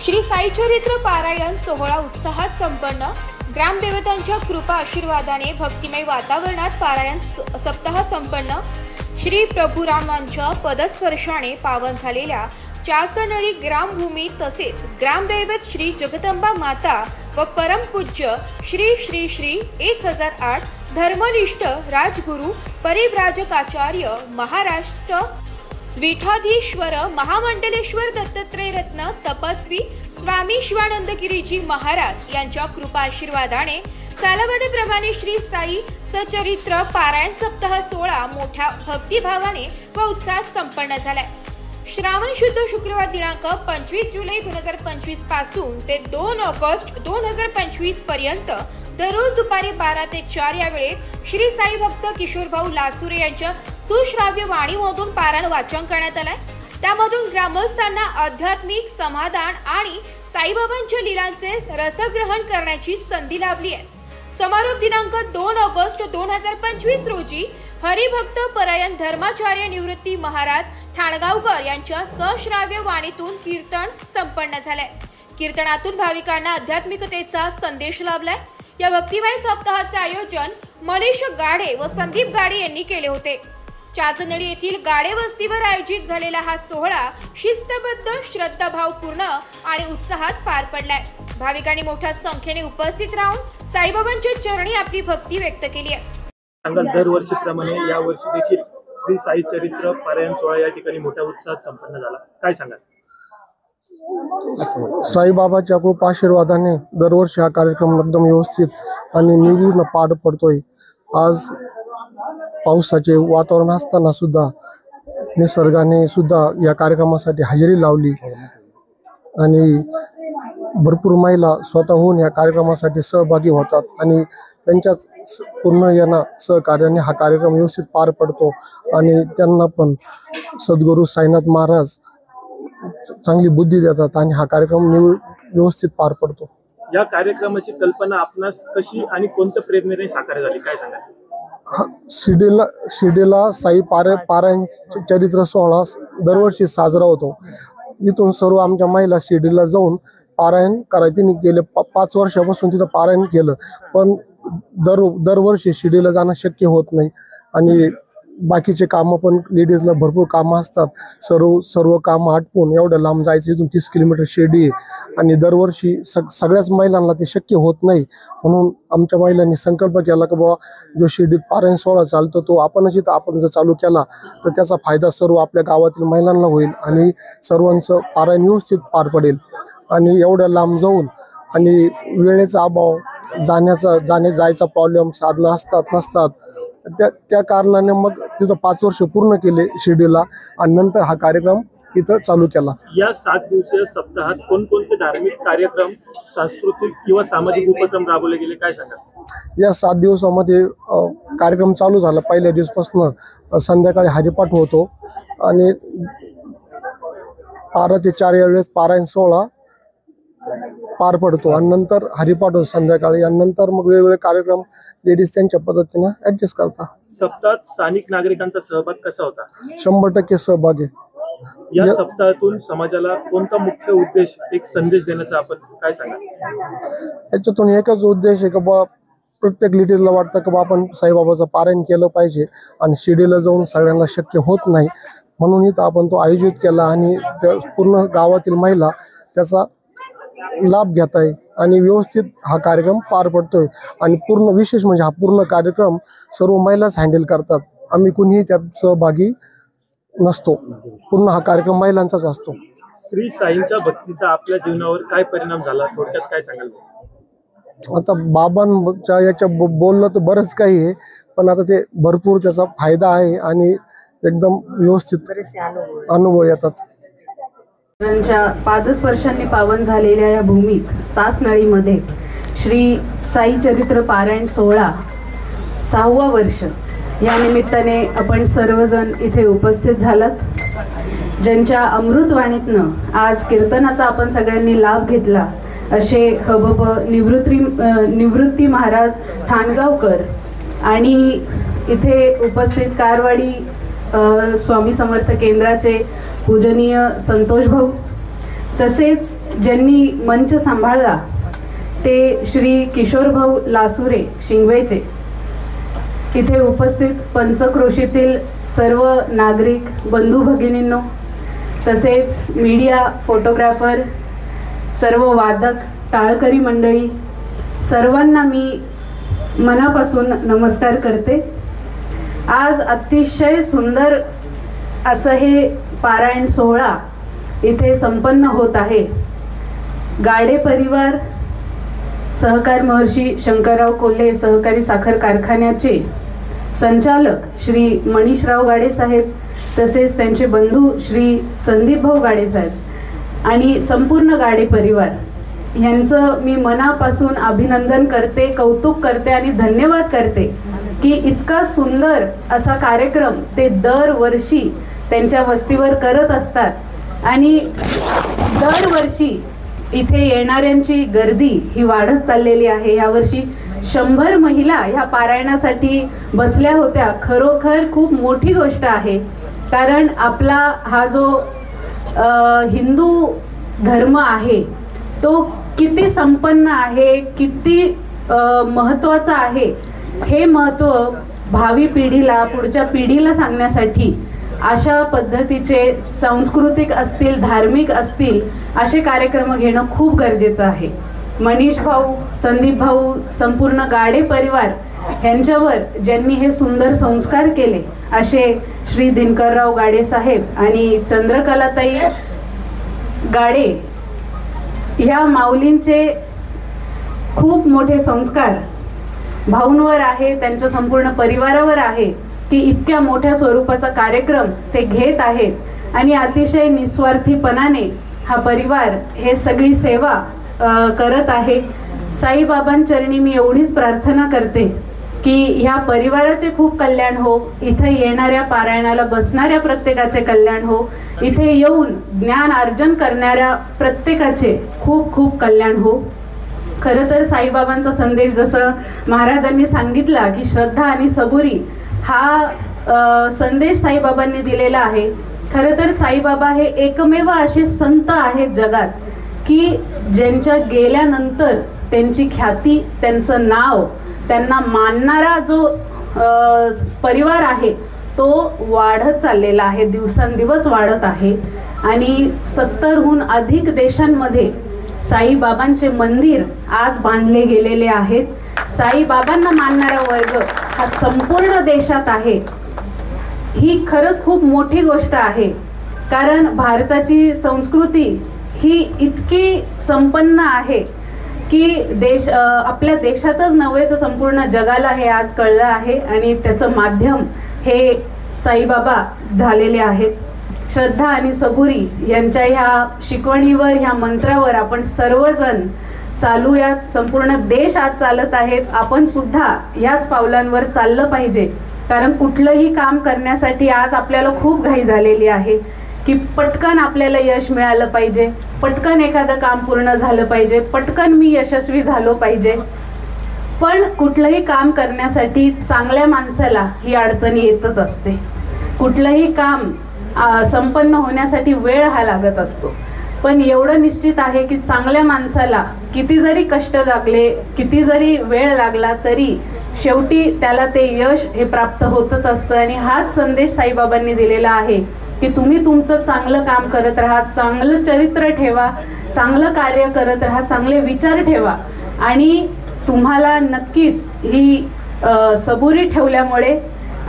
श्री साई चरित्र पारायण सोहळा उत्साहात संपन्न। ग्रामदेवतांच्या कृपा आशीर्वादाने भक्तिमय वातावरणात पारायण सप्ताह संपन्न। श्री प्रभुरामांच्या पदस्पर्शाने पावन झालेल्या चासनळी ग्रामभूमी तसेच ग्रामदैवत श्री जगदंबा माता व परमपूज्य श्री श्री श्री 1008 धर्मनिष्ठ राजगुरु परिव्राजकाचार्य महाराष्ट्र विठाधीश्वर महामंडलेश्वर दत्तात्रय रत्न तपस्वी स्वामी शिवानंदगिरीजी महाराज यांच्या कृपा आशीर्वादाने सालाबादेप्रमाणे श्री साई सचरित्र पारायण सप्ताह सोहळा मोठ्या भक्तिभावाने व उत्साहात संपन्न झालाय। श्रावण शुद्ध शुक्रवार दिनांक 25 जुलै 2025 पासून ते 2 ऑगस्ट 2025 पर्यंत दररोज दुपारी 12 ते 4 या वेळेत श्री साई भक्त किशोरभाऊ लासुरे यांच्या सुश्राव्य वाणीमधून पारायण वाचन करण्यात आलंय। त्यामधून ग्रामस्थांना आध्यात्मिक समाधान आणि साईबाबांच्या लीलांचे रसग्रहण करण्याची संधी लाभली आहे। समारोप दिनांक 2 ऑगस्ट 2025 रोजी हरिभक्त परायण धर्माचार्य निवृत्ती महाराज ठाणगावकर यांच्या सश्राव्य वाणीतून कीर्तन संपन्न झाले। कीर्तनातून भाविकांना आध्यात्मिकतेचा संदेश लाभलाय। या भक्तिमय सप्ताहाचे आयोजन मनीष गाडे व संदीप गाडे यांनी केले होते। चासनळी येथील गाडे वस्तीवर आयोजित झालेला हा सोहळा शिस्तबद्ध, श्रद्धाभावपूर्ण आणि उत्साहात पार पडलाय। भाविकांनी मोठ्या संख्येने उपस्थित राहून साईबाबांच्या चरणी आपली भक्ती व्यक्त केली आहे। दरवर्षीप्रमाणे या वर्षी देखील श्री साई चरित्र पारायण सोहळा या ठिकाणी मोठ्या उत्साहात संपन्न झाला, काय सांगाल? साईबाबाच्या कृपा आशीर्वादाने दरवर्षी हा कार्यक्रम एकदम व्यवस्थित आणि निर्विघ्न पार पडतोय। आज पावसाचे वातावरण असताना सुद्धा निसर्गाने सुद्धा या कार्यक्रमासाठी हजेरी लावली आणि भरपूर महिला स्वतःहून या कार्यक्रमासाठी सहभागी होतात आणि त्यांच्या पूर्ण यांना सहकार्याने हा कार्यक्रम व्यवस्थित पार पडतो आणि त्यांना पण सद्गुरू साईनाथ महाराज चांगली बुद्धी देतात आणि हा कार्यक्रम व्यवस्थित पार पडतो। या कार्यक्रमाची कल्पना आपणास कशी आणि कोणत्या प्रेरणेने साकार झाली, काय सांगाल? शिर्डीला साई पारायण चरित्र सोहळा दरवर्षी साजरा होतो। इथून सर्व आमच्या महिला शिर्डीला जाऊन पारायण करायचे गेले 5 वर्षापासून तिथं पारायण केलं, पण दरवर्षी शिर्डीला जाणं शक्य होत नाही आणि बाकीचे कामं पण लेडीजला भरपूर कामं असतात। सर्व कामं आटपून एवढं लांब जायचं, इथून 30 किलोमीटर शिर्डी आहे आणि दरवर्षी सगळ्याच महिलांना ते शक्य होत नाही। म्हणून आमच्या महिलांनी संकल्प केला की बाबा जो शिर्डीत पारायण सोहळा चालतो तो आपण जर चालू केला तर त्याचा फायदा सर्व आपल्या गावातील महिलांना होईल आणि सर्वांचं पारायण व्यवस्थित पार पडेल। आणि एवढ्या लांब जाऊन आणि वेळेचा अभाव, जायचा प्रॉब्लेम, साधनं असतात नसतात, त्या कारणाने मग तिथं 5 वर्ष पूर्ण केले शिर्डीला आणि नंतर हा कार्यक्रम इथं चालू केला। या 7 दिवसीय सप्ताहात कोणकोणते धार्मिक कार्यक्रम, सांस्कृतिक किंवा सामाजिक उपक्रम राबवले गेले, काय सांगा? या 7 दिवसामध्ये कार्यक्रम चालू झाला। पहिल्या दिवसापासून संध्याकाळी हरिपाठ होतो आणि 12 ते 4 या वेळेस पारायण सोहळा पार पडतो आणि नंतर हरिपाठ होतो संध्याकाळी आणि नंतर मग वेगवेगळे कार्यक्रम लेडीज त्यांच्या पद्धतीने ऍडजस्ट करतात। सप्ताहात स्थानिक नागरिकांचा सहभाग कसा होता? 100% सहभाग आहे। या सप्ताहातून समाजाला कोणता मुख्य उद्देश, एक संदेश देण्याचा आपण काय सांगा? याच्यातून एकच उद्देश आहे की प्रत्येक लेडीजला वाटतं की आपण साईबाबाचं पारायण केलं पाहिजे आणि शिर्डीला जाऊन सगळ्यांना शक्य होत नाही, म्हणून इथं आपण तो आयोजित केला आणि पूर्ण गावातील महिला त्याचा लाभ घेत आहे आणि व्यवस्थित हा कार्यक्रम पार पडतोय आणि पूर्ण विशेष म्हणजे हा पूर्ण कार्यक्रम सर्व महिलाच हँडल करतात। आम्ही कुणीही त्यात सहभागी नसतो, पूर्ण हा कार्यक्रम महिलांचाच असतो। श्री साईंच्या भक्तीचा आपल्या जीवनावर काय परिणाम झाला, थोडक्यात काय सांगाल? आता बाबांच्या याच्या बोललं तर बरंच काही आहे, पण आता ते भरपूर त्याचा फायदा आहे आणि एकदम व्यवस्थित अनुभव येतात। पादस्पर्शांनी पावन झालेल्या या भूमीत चासनळीमध्ये श्री साई चरित्र पारायण सोहळा 6वा वर्ष या निमित्ताने आपण सर्वजण इथे उपस्थित झालात। ज्यांच्या अमृतवाणीतनं आज कीर्तनाचा आपण सगळ्यांनी लाभ घेतला असे हबप निवृत्ती महाराज ठाणगावकर आणि इथे उपस्थित कारवाडी स्वामी समर्थ केंद्राचे पूजनीय संतोष भाऊ तसेच ज्यांनी मंच सांभाळला ते श्री किशोरभाऊ लासुरे शिंगवेचे, इथे उपस्थित पंचक्रोशीतील सर्व नागरिक बंधू भगिनींनो, तसेच मीडिया, फोटोग्राफर, सर्व वादक, टाळकरी मंडळी, सर्वांना मी मनापासून नमस्कार करते। आज अतिशय सुंदर असं हे पारायण सोहळा इथे संपन्न होत आहे। गाडे परिवार, सहकार महर्षी शंकरराव कोल्हे सहकारी साखर कारखान्याचे संचालक श्री मनीषराव गाडे साहेब, तसेच त्यांचे बंधू श्री संदीपभाऊ गाडे साहेब आणि संपूर्ण गाडे परिवार यांचं मी मनापासून अभिनंदन करते, कौतुक करते आणि धन्यवाद करते की इतका सुंदर असा कार्यक्रम ते दरवर्षी त्यांच्या वस्तीवर करत असतात आणि दरवर्षी इथे येणाऱ्यांची गर्दी ही वाढत चाललेली आहे। यावर्षी 100 महिला ह्या पारायणासाठी बसल्या होत्या। खरोखर खूप मोठी गोष्ट आहे, कारण आपला हा जो हिंदू धर्म आहे तो किती संपन्न आहे, किती महत्त्वाचा आहे, हे महत्त्व भावी पिढीला, पुढच्या पिढीला सांगण्यासाठी अशा पद्धतीचे सांस्कृतिक असतील, धार्मिक असतील असे कार्यक्रम घेणं खूप गरजेचं आहे। मनीष भाऊ, संदीप भाऊ, संपूर्ण गाडे परिवार यांच्यावर ज्यांनी हे सुंदर संस्कार केले असे श्री दिनकरराव गाडे साहेब आणि चंद्रकलाताई गाडे ह्या माऊलींचे खूप मोठे संस्कार भाऊंवर आहे, त्यांच्या संपूर्ण परिवारावर आहे की इतक्या मोठ्या स्वरूपाचा कार्यक्रम ते घेत आहेत आणि अतिशय निस्वार्थीपणाने हा परिवार हे सगळी सेवा करत आहे। साईबाबांचरणी मी एवढीच प्रार्थना करते की ह्या परिवाराचे खूप कल्याण हो, इथे येणाऱ्या पारायणाला बसणाऱ्या प्रत्येकाचे कल्याण हो, इथे येऊन ज्ञान अर्जन करणाऱ्या प्रत्येकाचे खूप खूप कल्याण हो। खरं तर साईबाबांचा संदेश जसं महाराजांनी सांगितला की श्रद्धा आणि सबुरी हा संदेश साईबाबांनी दिलेला आहे। खरं तर साईबाबा हे एकमेव असे संत आहेत जगात की ज्यांच्या गेल्यानंतर त्यांची ख्याती, त्यांचं नाव, त्यांना मानणारा जो परिवार आहे तो वाढत चाललेला आहे, दिवसांदिवस वाढत आहे आणि 70हून अधिक देशांमध्ये साईबाबांचे मंदिर आज बांधले गेलेले आहेत। साईबाबांना मानणारा वर्ग हा संपूर्ण देशात आहे। ही खरंच खूप मोठी गोष्ट आहे, कारण भारताची संस्कृती ही इतकी संपन्न आहे की आपल्या देशातच नव्हे तर संपूर्ण जगाला हे आज कळलं आहे आणि त्याचं माध्यम हे साईबाबा झालेले आहेत। श्रद्धा आणि सबुरी यांच्या ह्या शिकवणीवर, ह्या मंत्रावर आपण सर्वजण चालूयात। संपूर्ण देश आज चालत आहेत, आपण सुद्धा याच पावलांवर चाललं पाहिजे, कारण कुठलंही काम करण्यासाठी आज आपल्याला खूप घाई झालेली आहे की पटकन आपल्याला यश मिळालं पाहिजे, पटकन एखादं काम पूर्ण झालं पाहिजे, पटकन मी यशस्वी झालो पाहिजे। पण कुठलंही काम करण्यासाठी चांगल्या माणसाला ही अडचणी येतच असते। कुठलंही काम संपन्न होण्यासाठी वेळ हा लागत असतो, पण एवढं निश्चित आहे की चांगल्या माणसाला किती जरी कष्ट लागले, किती जरी वेळ लागला तरी शेवटी त्याला ते यश हे प्राप्त होतच असतं। आणि हाच संदेश साईबाबांनी दिलेला आहे की तुम्ही तुमचं चांगलं काम करत राहा, चांगलं चरित्र ठेवा, चांगलं कार्य करत राहा, चांगले विचार ठेवा आणि तुम्हाला नक्कीच ही सबुरी ठेवल्यामुळे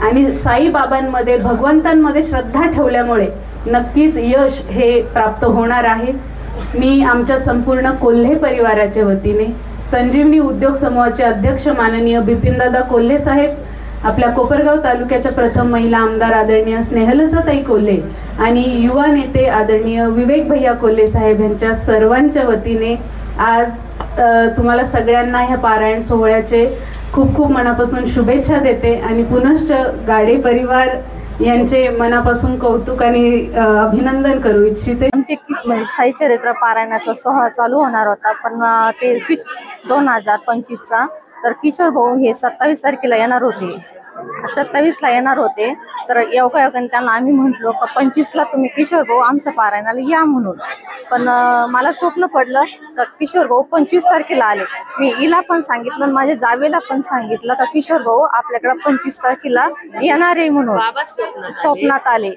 आणि साईबाबांमध्ये, भगवंतांमध्ये श्रद्धा ठेवल्यामुळे नक्कीच यश हे प्राप्त होणार आहे। मी आमच्या संपूर्ण कोल्हे परिवाराच्या वतीने संजीवनी उद्योग समूहाचे अध्यक्ष माननीय बिपिनदादा कोल्हे साहेब, आपल्या कोपरगाव तालुक्याच्या प्रथम महिला आमदार आदरणीय स्नेहलताताई कोल्हे आणि युवा नेते आदरणीय विवेक भैया कोल्हे साहेब यांच्या सर्वांच्या वतीने आज तुम्हाला सगळ्यांना ह्या पारायण सोहळ्याचे खूप खूप मनापासून शुभेच्छा देते आणि पुनश्च गाडे परिवार यांचे मनापासून कौतुक आणि अभिनंदन करू इच्छिते। आमचे साई चरित्र पारायणाचा सोहळा चालू होणार होता, पण ते 2025चा, तर किशोर भाऊ हे 27 तारखेला येणार होते, 27ला येणार होते, तर योगायोगाने त्यांना आम्ही म्हटलो का 25ला तुम्ही किशोर भाऊ आमचं पारायणाला या म्हणून. पण मला स्वप्न पडलं का किशोर भाऊ 25 तारखेला आले. मी हिला पण सांगितलं आणि माझ्या जावेला पण सांगितलं का किशोर भाऊ आपल्याकडे 25 तारखेला येणार आहे म्हणून. स्वप्नात आले.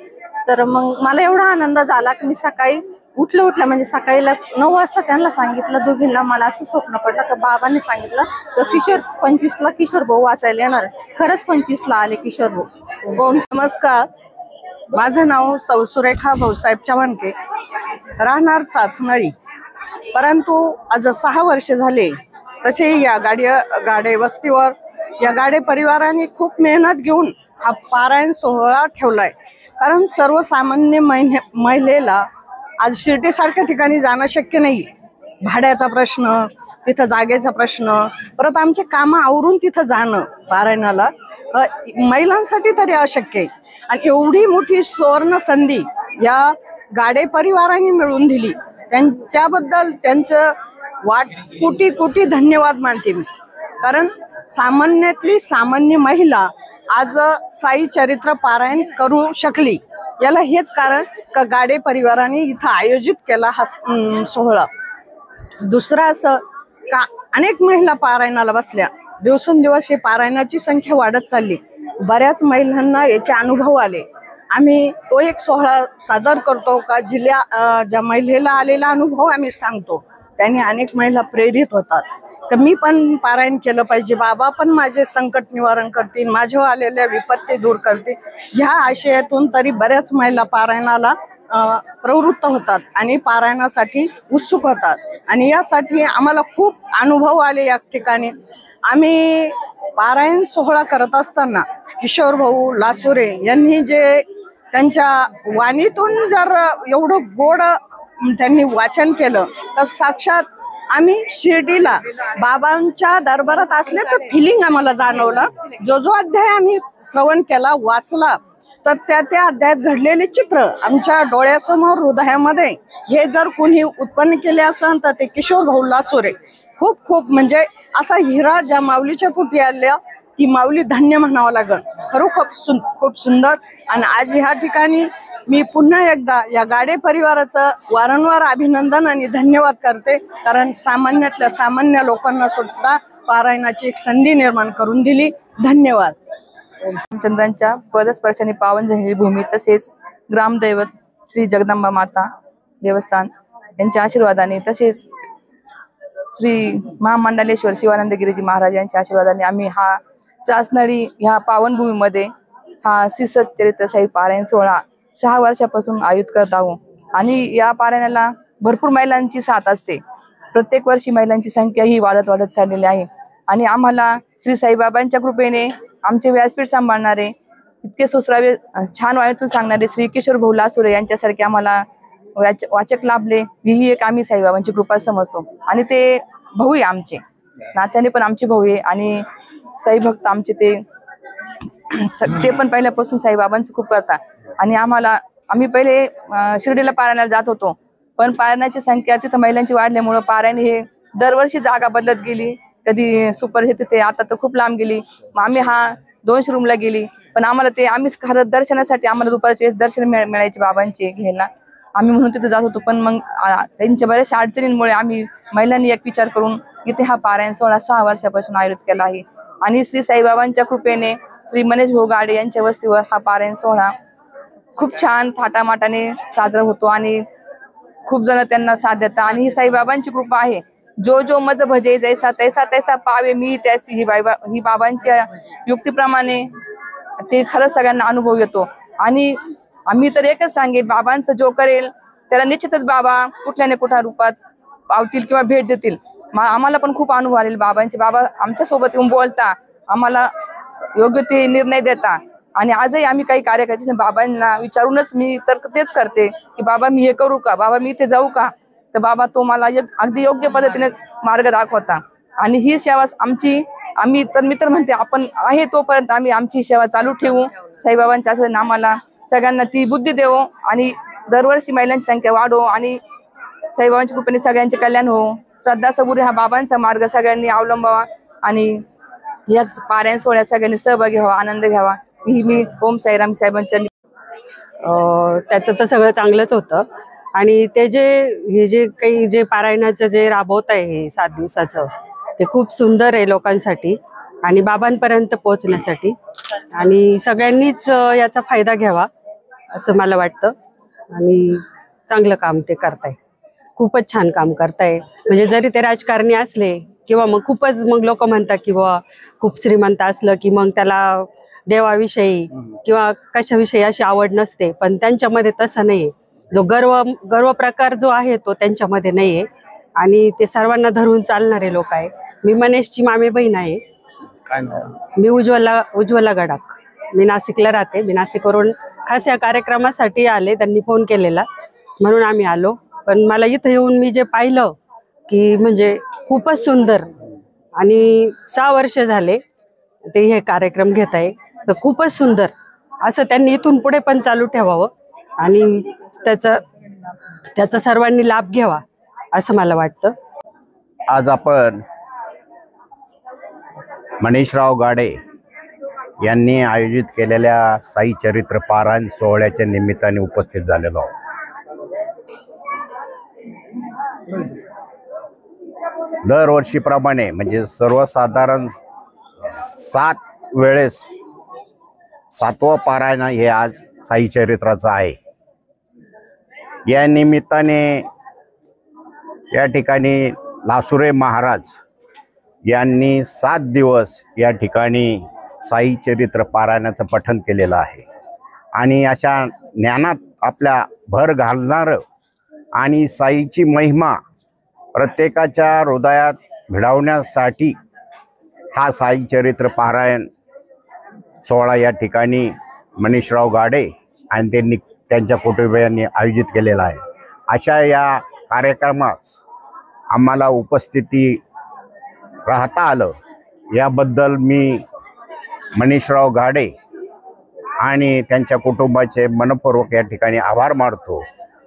तर मग मला एवढा आनंद झाला की मी सकाळी उठलं म्हणजे सकाळी 9 वाजता त्यांना सांगितलं दोघींना. मला असं स्वप्न पडलं का बाबांनी सांगितलं तर 25ला किशोर भाऊ वाचायला येणार. खरंच 25ला आले किशोर भाऊ. नमस्कार, माझं नाव सौ सुरेखा भाऊसाहेब चव्हाणके, राहणार चासनळी. परंतु आज 6 वर्ष झाले तसे या गाडे वस्तीवर या गाडे परिवाराने खूप मेहनत घेऊन हा पारायण सोहळा ठेवलाय. कारण सर्वसामान्य महिलेला आज शिर्डीसारख्या ठिकाणी जाणं शक्य नाही. भाड्याचा प्रश्न, तिथं जागेचा प्रश्न, परत आमचे कामं आवरून तिथं जाणं पारायणाला महिलांसाठी तरी अशक्य आहे. आणि एवढी मोठी सुवर्ण संधी या गाडे परिवाराने मिळवून दिली. त्याबद्दल त्यांचं कोटी धन्यवाद मानते मी. कारण सामान्यातली सामान्य महिला आज साई चरित्र पारायण करू शकली, याला हेच कारण का गाडे परिवाराने इथं आयोजित केला हा सोहळा. दुसरं असं का अनेक महिला पारायणाला बसल्या. दिवसेंदिवस हे पारायणाची संख्या वाढत चालली. बऱ्याच महिलांना याचे अनुभव आले. आम्ही तो एक सोहळा सादर करतो का ज्या महिलेला आलेला अनुभव आम्ही सांगतो. त्याने अनेक महिला प्रेरित होतात तर मी पण पारायण केलं पाहिजे, बाबा पण माझे संकट निवारण करतील, माझ्या आलेल्या विपत्ती दूर करतील, ह्या आशयातून तरी बऱ्याच महिला पारायणाला प्रवृत्त होतात आणि पारायणासाठी उत्सुक होतात. आणि यासाठी आम्हाला खूप अनुभव आले. या ठिकाणी आम्ही पारायण सोहळा करत असताना किशोर भाऊ लासुरे यांनी जे त्यांच्या वाणीतून जर एवढं गोड त्यांनी वाचन केलं तर साक्षात आम्ही शिर्डीला बाबांच्या दरबारात असल्याचं फिलिंग आम्हाला जाणवलं. जो अध्याय आम्ही श्रवण केला, वाचला, तर त्या अध्यायात घडलेले चित्र आमच्या डोळ्यासमोर, हृदयामध्ये हे जर कोणी उत्पन्न केले असेल तर ते किशोर भाऊ लासुरे. खूप म्हणजे असा हिरा ज्या माऊलीच्या पोटी आल्या ती माऊली धन्य म्हणावं लागल. खूप सुंदर. आणि आज ह्या ठिकाणी मी पुन्हा एकदा या गाडे परिवाराचं वारंवार अभिनंदन आणि धन्यवाद करते. कारण सामान्यातल्या सामान्य लोकांना सुद्धा पारायणाची एक संधी निर्माण करून दिली. धन्यवाद. रामचंद्रांच्या पदस्पर्शाने पावन झालेली भूमी तसेच ग्रामदैवत श्री जगदंबा माता देवस्थान यांच्या आशीर्वादाने तसेच श्री महामंडलेश्वर शिवानंदगिरीजी महाराज यांच्या आशीर्वादाने आम्ही हा चासनळी ह्या पावनभूमीमध्ये हा श्री सच्चरित्र साई पारायण सोहळा 6 वर्षापासून आयोजित करत आहोत. आणि या पारायणाला भरपूर महिलांची साथ असते. प्रत्येक वर्षी महिलांची संख्या ही वाढत चाललेली आहे. आणि आम्हाला श्री साईबाबांच्या कृपेने आमचे व्यासपीठ सांभाळणारे इतके सुसरावे छान वाणीतून सांगणारे श्री किशोर भाऊ लासुरे यांच्यासारखे आम्हाला वाचक लाभले, ही एक आम्ही साईबाबांची कृपा समजतो. आणि ते भाऊ आहे आमचे, नात्याने पण आमचे भाऊ आहे. आणि साईभक्त आमचे ते पण पहिल्यापासून साईबाबांचं खूप करतात. आणि आम्ही पहिले शिर्डीला पारायणाला जात होतो, पण पारायणाची संख्या तिथं महिलांची वाढल्यामुळं पारायण हे दरवर्षी जागा बदलत गेली. कधी सुपर तिथे, आता तर खूप लांब गेली. मग आम्ही 200 रूमला गेली. पण आम्हाला आम्ही खरं दर्शनासाठी आम्हाला दुपारच्या वेळेस दर्शन मिळायचे बाबांचे घ्यायला, आम्ही म्हणून तिथे जात होतो. पण मग त्यांच्या बऱ्याचशा अडचणींमुळे आम्ही महिलांनी एक विचार करून इथे हा पारायण सोहळा 6 वर्षापासून आयोजित केला आहे. आणि श्री साईबाबांच्या कृपेने श्री मनेश भाऊ गाडे यांच्या वस्तीवर हा पारायण सोहळा खूप छान थाटामाटाने साजरा होतो आणि खूप जण त्यांना साथ देतात. आणि ही साईबाबांची कृपा आहे. जो मज भजे जैसा तैसा पावे मी त्यासी, ही बाबांच्या युक्तीप्रमाणे ते खरंच सगळ्यांना अनुभव येतो. आणि आम्ही तर एकच सांगेन, बाबांचं जो करेल त्याला निश्चितच बाबा कुठल्या ना कुठल्या रूपात पावतील किंवा भेट देतील. आम्हाला पण खूप अनुभव आलेले बाबांचे. बाबा आमच्या सोबत येऊन बोलता, आम्हाला योग्य ते निर्णय देता. आणि आजही आम्ही काही कार्य करायचे बाबांना विचारूनच मी तर तेच करते की बाबा मी हे करू का, बाबा मी इथे जाऊ का, तर बाबा तो मला अगदी योग्य पद्धतीने मार्ग दाखवता. आणि ही सेवा मी तर म्हणते आपण आहे तोपर्यंत आम्ही आमची सेवा चालू ठेवू. साईबाबांच्या आशीर्वादाने आम्हाला सगळ्यांना ती बुद्धी देवो आणि दरवर्षी महिलांची संख्या वाढो आणि साईबाबांच्या कृपेने सगळ्यांचे कल्याण हो. श्रद्धा सबुरी हा बाबांचा मार्ग सगळ्यांनी अवलंबावा आणि या पारायण सोहळ्यात सगळ्यांनी सहभागी व्हावा, आनंद घ्यावा ही मी ओम साईराम साहेबांच्या त्याचं तर सगळं चांगलंच होतं. आणि ते हे जे काही जे पारायणाचं जे राबवत आहे हे 7 दिवसाचं, ते खूप सुंदर आहे लोकांसाठी आणि बाबांपर्यंत पोहोचण्यासाठी. आणि सगळ्यांनीच याचा फायदा घ्यावा असं मला वाटतं. आणि चांगलं काम ते करताय, खूपच छान काम करताय. म्हणजे जरी ते राजकारणी असले किंवा मग खूपच मग लोक म्हणतात की बाबा खूप श्रीमंत असलं की मग त्याला देवाविषयी किंवा कशाविषयी अशी आवड नसते, पण त्यांच्यामध्ये तसं नाही. जो गर्व प्रकार जो आहे तो त्यांच्यामध्ये नाहीये आणि ते सर्वांना धरून चालणारे लोक आहे. मी मनेशची मामे बहीण आहे. मी उज्ज्वला गडाख. मी नाशिकला राहते. मी नाशिकवरून खास या कार्यक्रमासाठी आले, त्यांनी फोन केलेला म्हणून आम्ही आलो. पण मला इथं येऊन मी जे पाहिलं की म्हणजे खूपच सुंदर. आणि 6 वर्ष झाले ते हे कार्यक्रम घेत आहे, तर खूपच सुंदर. असं त्यांनी इथून पुढे पण चालू ठेवावं आणि त्याचा सर्वांनी लाभ घ्यावा असं मला वाटतं. आज आपण मनीषराव गाडे यांनी आयोजित केलेल्या साई चरित्र पारायण सोहळ्याच्या निमित्ताने उपस्थित झालेलो आहोत. दरवर्षीप्रमाणे म्हणजे सर्वसाधारण 7 वेळेस 7वं पारायण हे आज साई चरित्राचं आहे. या निमित्ताने या ठिकाणी लासुरे महाराज यांनी 7 दिवस या ठिकाणी साई चरित्र पारायणाचं पठण केलेलं आहे. आणि अशा ज्ञानात आपल्या भर घालणारं आणि साईची महिमा प्रत्येकाच्या हृदयात भिडवण्यासाठी हा साई चरित्र पारायण सोहळा या ठिकाणी मनीषराव गाडे आणि त्यांच्या कुटुंबियांनी आयोजित केलेला आहे. अशा या कार्यक्रमात आम्हाला उपस्थिती राहता आलं याबद्दल मी मनीषराव गाडे आणि त्यांच्या कुटुंबाचे मनपूर्वक या ठिकाणी आभार मानतो.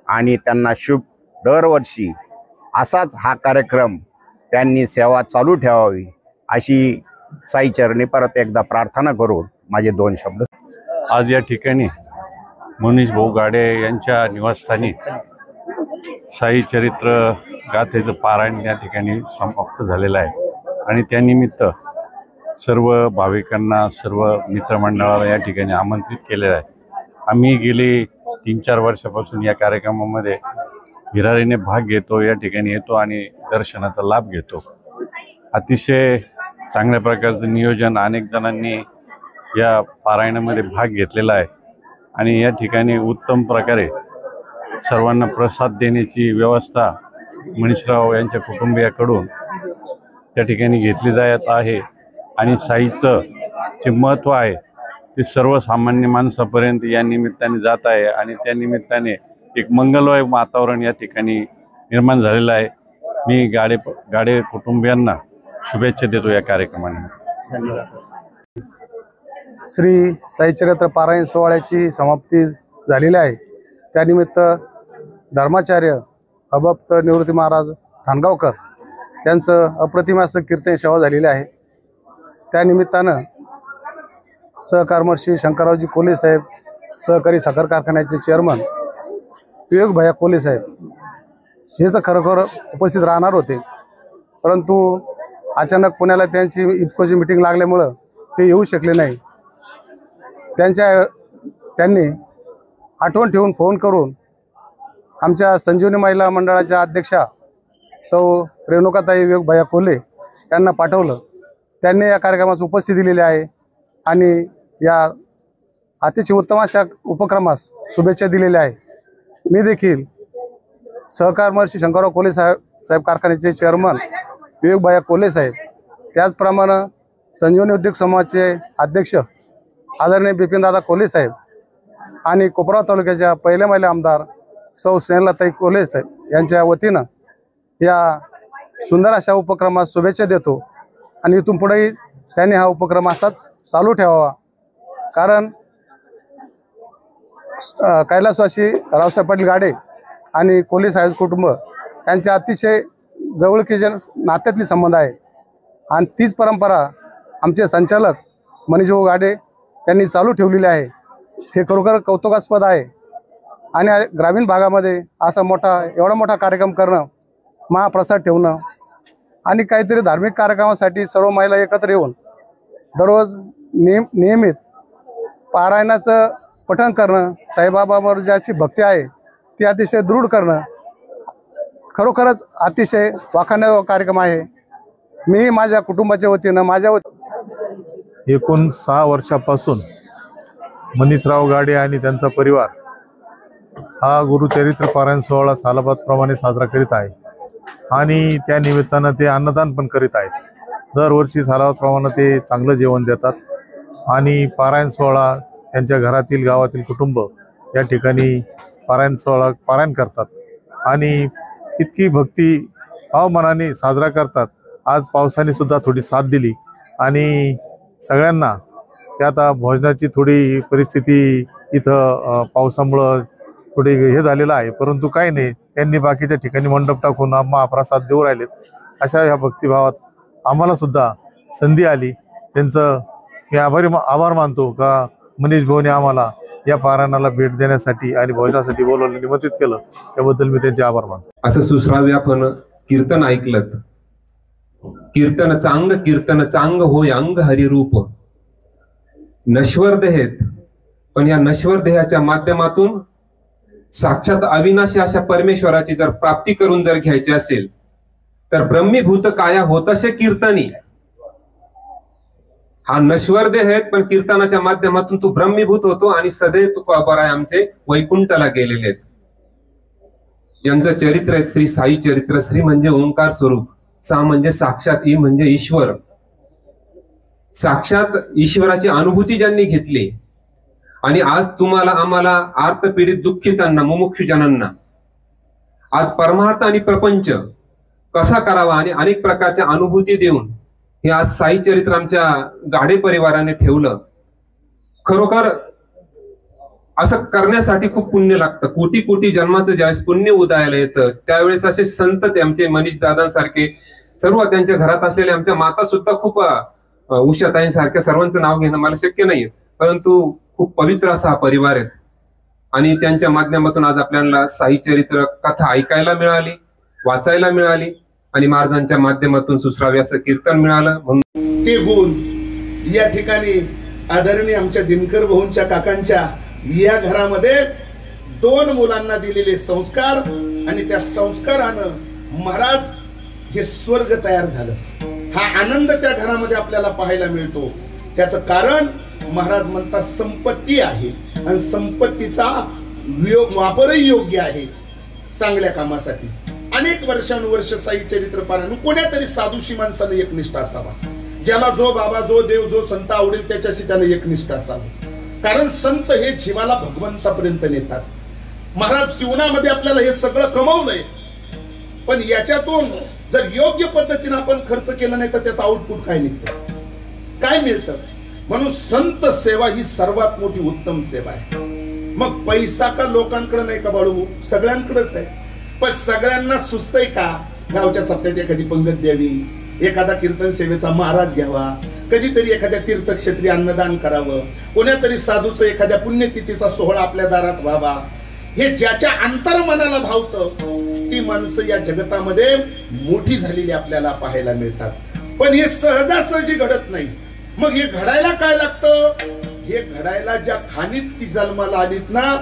आणि त्यांना दरवर्षी असाच हा कार्यक्रम त्यांनी सेवा चालू ठेवावी अशी साईचरणी परत एकदा प्रार्थना करून माझे 2 शब्द. आज या ठिकाणी मनीष भाऊ गाडे यांच्या निवासस्थानी साई चरित्र गाथेचं पारायण या ठिकाणी समाप्त झालेलं आहे. आणि त्यानिमित्त सर्व भाविकांना, सर्व मित्रमंडळाला या ठिकाणी आमंत्रित केलेलं आहे. आम्ही गेली 3-4 वर्षापासून या कार्यक्रमामध्ये हिरारीने भाग घेतो, या ठिकाणी येतो आणि दर्शनाचा लाभ घेतो. अतिशय चांगल्या प्रकारचं नियोजन अनेक जणांनी या पारायणामध्ये भाग घेतलेला आहे. आणि या ठिकाणी उत्तम प्रकारे सर्वांना प्रसाद देण्याची व्यवस्था मनीषराव यांच्या कुटुंबियाकडून त्या ठिकाणी घेतली जात आहे. आणि साईचं जे महत्त्व आहे ते सर्वसामान्य माणसापर्यंत या निमित्ताने जात आहे. आणि त्या निमित्ताने एक मंगलमय वातावरण या ठिकाणी निर्माण झालेलं आहे. मी गाडे कुटुंबियांना शुभेच्छा देतो या कार्यक्रमाने. श्री साई चरित्र पारायण सोहळ्याची समाप्ती झालेली आहे. त्यानिमित्त धर्माचार्य अभक्त निवृत्ती महाराज ठाणगावकर यांचं अप्रतिम असं कीर्तन सेवा झालेली आहे. त्यानिमित्तानं सहकारमर्षी शंकररावजी कोले साहेब, सहकारी साखर कारखान्याचे चेअरमन विवेक भैया कोले साहेब हे तर खरोखर उपस्थित राहणार होते, परंतु अचानक पुण्याला त्यांची इफकोची मीटिंग लागल्यामुळं ते येऊ शकले नाही. त्यांनी आठवण ठेवून फोन करून आमच्या संजीवनी महिला मंडळाच्या अध्यक्षा सौ रेणुकाताई विवेक भैया कोले यांना पाठवलं. त्यांनी या कार्यक्रमास उपस्थिती दिलेली आहे आणि या अतिशय उत्तम अशा उपक्रमास शुभेच्छा दिलेल्या आहे. मी देखील सहकारमर्षी शंकरराव कोले साहेब कारखान्याचे चेअरमन विवेक भैया कोले साहेब, त्याचप्रमाणे संजीवनी उद्योग समूहाचे अध्यक्ष आदरणीय बिपिनदादा कोले साहेब आणि कोपराव तालुक्याच्या पहिल्या महिला आमदार सौ स्नेहलताई कोले साहेब यांच्या वतीनं या सुंदर अशा उपक्रमास शुभेच्छा देतो. आणि इथून पुढेही त्यांनी हा उपक्रम असाच चालू ठेवावा, कारण कैलासवासी रावसाहेब पाटील गाडे आणि कोले साहेब कुटुंब यांच्या अतिशय जवळकीचे नात्यातली संबंध आहे. आणि तीच परंपरा आमचे संचालक मनीष भाऊ गाडे यांनी चालू ठेवलेले आहे हे खरोखर कौतुकास्पद आहे। आणि ग्रामीण भागामध्ये असा एवढा मोठा कार्यक्रम करणं, महाप्रसाद ठेवणं आणि काहीतरी धार्मिक कार्यक्रमासाठी सर्व महिला एकत्र येऊन दररोज नियमित पारायणाचं पठण करणं, साईबाबावर ज्याची भक्ती आहे ती अतिशय दृढ करणं खरोखरच अतिशय वाखाणण्याचा कार्यक्रम आहे। मी माझ्या कुटुंबाच्या वतीनं एकूण 6 वर्षापासून मनीषराव गाडे आणि त्यांचा परिवार हा गुरुचरित्र पारायण सोहळा सालाबादप्रमाणे साजरा करीत आहे आणि त्या निमित्तानं ते अन्नदान पण करीत आहेत। दरवर्षी सालाबादप्रमाणे ते चांगलं जेवण देतात आणि पारायण सोहळा त्यांच्या घरातील गावातील कुटुंब या ठिकाणी पारायण करतात आणि इतकी भक्ती भावमनाने साजरा करतात। आज पावसाने सुद्धा थोडी साथ दिली आणि सगळ्यांना त्यात भोजनाची थोडी परिस्थिती इथं पावसामुळं थोडी हे झालेलं आहे, परंतु काही नाही, त्यांनी बाकीच्या ठिकाणी मंडप टाकून महाप्रसाद देऊ राहिलेत। अशा या भक्तिभावात आम्हाला सुद्धा संधी आली, त्यांचं मी आभार मानतो का मनीष भाऊने आम्हाला या पारायणाला भेट देण्यासाठी आणि भोजनासाठी बोलवलं, निमंत्रित केलं, त्याबद्दल मी त्यांचे आभार मानतो। असं सुसराव्या पण कीर्तन ऐकलत, कीर्तन चांग होय अंग हरिरूप। नश्वर देहेत, पण या नश्वर देहाच्या माध्यमातून साक्षात अविनाशी अशा परमेश्वराची जर प्राप्ती करून जर घ्यायची असेल तर ब्रह्मीभूत काया होतसे कीर्तनी। हा नश्वर देह आहेत, पण कीर्तनाच्या माध्यमातून तू ब्रह्मीभूत होतो आणि सदैव तू पराय आमचे वैकुंठाला गेलेले आहेत। यांचं चरित्र आहे श्री साई चरित्र। श्री म्हणजे ओंकार स्वरूप, सा म्हणजे साक्षात, ई म्हणजे ईश्वर। साक्षात ईश्वराची अनुभूती ज्यांनी घेतली आणि आज तुम्हाला आम्हाला आर्तपीडित दुःखितांना मुमुक्षुजनांना आज परमार्थ आणि प्रपंच कसा करावा आणि अनेक प्रकारच्या अनुभूती देऊन हे आज साई चरित्र आमच्या गाडे परिवाराने ठेवलं। खरोखर असं करण्यासाठी खूप पुण्य लागतं। कोटी कोटी जन्माचं ज्यावेळेस पुण्य उदयाला येतं त्यावेळेस असे संत ते आमचे मनीष दादांसारखे सर्व, त्यांच्या घरात असलेले आमच्या माता सुद्धा खूप, उषाताईंसारख्या सर्वांचं नाव घेणं मला शक्य नाहीये, परंतु खूप पवित्र असा हा परिवार आहे आणि त्यांच्या माध्यमातून आज आपल्याला साई चरित्र कथा ऐकायला मिळाली, वाचायला मिळाली आणि महाराजांच्या माध्यमातून सुसरावे असं कीर्तन मिळालं। म्हणून ते गुण या ठिकाणी आदरणीय आमच्या दिनकर भाऊंच्या काकांच्या या घरामध्ये 2 मुलांना दिलेले संस्कार आणि त्या संस्कारानं महाराज हे स्वर्ग तयार झालं। हा आनंद त्या घरामध्ये आपल्याला पाहायला मिळतो। त्याचं कारण महाराज म्हणतात संपत्ती आहे आणि संपत्तीचा वापरही योग्य आहे चांगल्या कामासाठी। अनेक वर्षानुवर्ष साई चरित्र पारायण कोण्यातरी साधूशी माणसाने एकनिष्ठ असावा, ज्याला जो बाबा जो देव जो संत आवडेल त्याच्याशी त्याने एकनिष्ठ असावं, कारण संत हे जीवाला भगवंतापर्यंत नेतात। महाराज जीवनामध्ये आपल्याला हे सगळं कमवलंय, पण याच्यातून जर योग्य पद्धतीने आपण खर्च केला नाही तर त्याचा आउटपुट काय निघतं, काय मिळतं? म्हणून संत सेवा ही सर्वात मोठी उत्तम सेवा आहे। मग पैसा का लोकांकडे नाही का बाळू, सगळ्यांकडेच आहे, पण सगळ्यांना सुचतंय का गावच्या सप्त्यात एखादी पंगत द्यावी, एखादा कीर्तन सेवेचा महाराज घ्यावा, कधीतरी एखाद्या तीर्थक्षेत्री अन्नदान करावं, कोण्यातरी साधूचं एखाद्या पुण्यतिथीचा सोहळा आपल्या दारात व्हावा, हे ज्याच्या अंतर्मनाला भावतं ती माणसं या जगतामध्ये मोठी झालेली आपल्याला पाहायला मिळतात। पण हे सहजासहजी घडत नाही। मग हे घडायला काय लागतं? हे घडायला ज्या खाणीत ती जन्माला आलीत ना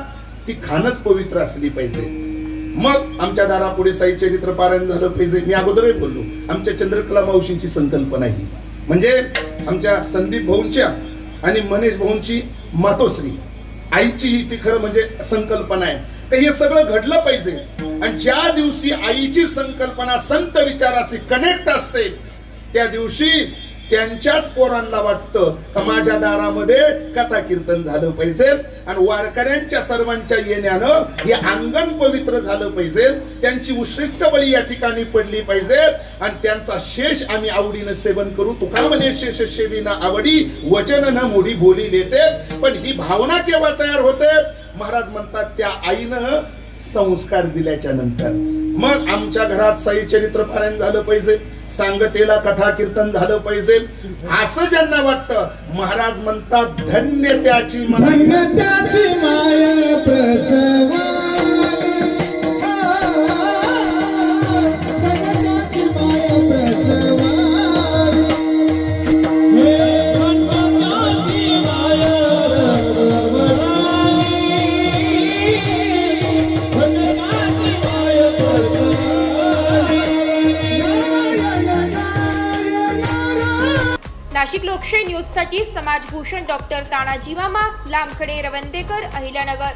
ती खाणच पवित्र असली पाहिजे। मग आमच्या दारापुढे साई चरित्र पारायण झालं पाहिजे। मी अगोदरही बोललो, आमच्या चंद्रकला मावशींची संकल्पना ही म्हणजे आमच्या संदीप भाऊंच्या आणि मनीष भाऊंची मातोश्री आईची ही ती खरं म्हणजे संकल्पना आहे, तर हे सगळं घडलं पाहिजे। आणि ज्या दिवशी आईची संकल्पना संत विचाराशी कनेक्ट असते त्या दिवशी त्यांच्याच पोरांना वाटतं का माझ्या दारामध्ये कथा कीर्तन झालं पाहिजे आणि वारकऱ्यांच्या सर्वांच्या येण्यानं हे अंगण पवित्र झालं पाहिजे, त्यांची उशिष्ट बळी या ठिकाणी पडली पाहिजे आणि त्यांचा शेष आम्ही आवडीनं सेवन करू। तुका म्हणे शेष सेविना आवडी वचन न मोडी बोली लेते। पण ही भावना केव्हा तयार होते? महाराज म्हणतात त्या आईनं संस्कार दिल्याच्या नंतर। मग आमच्या घरात साई चरित्र पारायण झालं पाहिजे, सांगतेला कथा कीर्तन झालं पाहिजे, असं ज्यांना वाटतं. महाराज म्हणतात धन्य त्याची माया प्रसवा. नाशिक लोकशाही न्यूजसाठी समाजभूषण डॉक्टर तानाजी मामा, लामखडे, रवंदेकर, अहिल्यानगर.